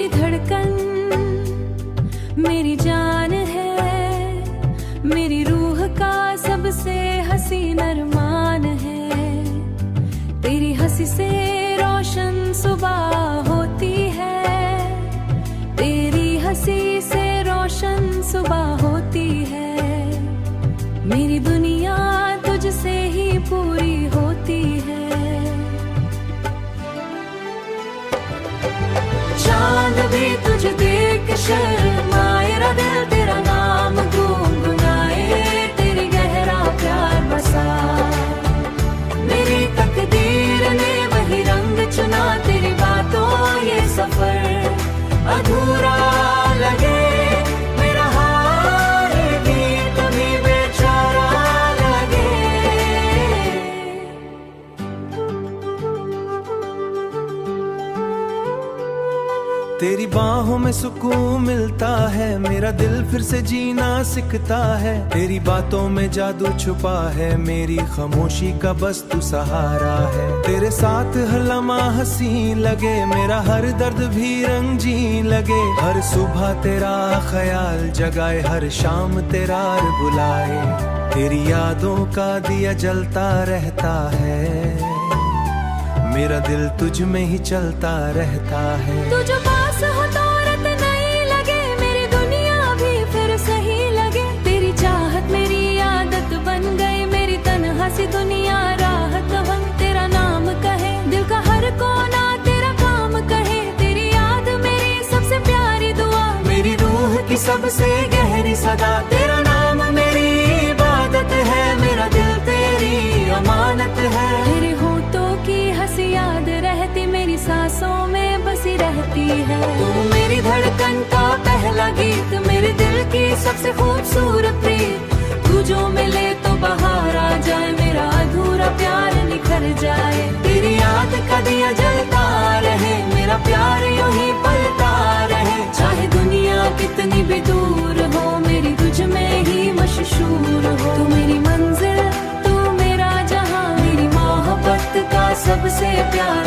धड़कन मेरी जान है, मेरी रूह का सबसे हसीन अरमान है। तेरी हंसी से रोशन सुबह होती है, तेरी हंसी से रोशन सुबह होती है। मेरी दुनिया तुझसे ही पूरी होती है। चांद भी तुझे देख शर्माए, दिल तेरा नाम गुनगुनाए। तेरी गहरा प्यार बसा मेरी तकदीर ने वही रंग चुना। तेरी बातों ये सफर अधूरा लगे, मेरा हाल भी कभी बेचारा लगे। तेरी बाहों में सुकून मिलता है, मेरा दिल फिर से जीना सीखता है। तेरी बातों में जादू छुपा है, मेरी खामोशी का बस तू सहारा है। तेरे साथ हर लम्हा हंसी लगे, मेरा हर दर्द भी रंगीन लगे। हर सुबह तेरा ख्याल जगाए, हर शाम तेरा बुलाए। तेरी यादों का दिया जलता रहता है, मेरा दिल तुझ में ही चलता रहता है। तू जो पास हो तो रात नहीं लगे, मेरी दुनिया भी फिर सही लगे। तेरी चाहत मेरी आदत बन गई, मेरी तन्हा सी दुनिया राहत बन। तेरा नाम कहे दिल का हर कोना, तेरा काम कहे। तेरी याद मेरी सबसे प्यारी दुआ, मेरी रूह की सबसे गहरी सदा। तेरा नाम मेरी इबादत है, मेरा दिल तेरी अमानत है। तेरे होठों की हंसी याद रहती, मेरी सांसों में बसी रहती है। तू मेरी धड़कन का पहला गीत, मेरे दिल की सबसे खूबसूरत प्रीत। तू जो मिले तो बाहर आ जाए, मेरा अधूरा प्यार निखर जाए। तेरी याद का दिया जलता रहे, मेरा प्यार यूं ही पलता रहे। चाहे दुनिया कितनी भी दूर हो, मेरी तुझ में ही मशहूर हो। तू मेरी मंजिल, तू मेरा जहां, मेरी मोहब्बत का सबसे प्यारा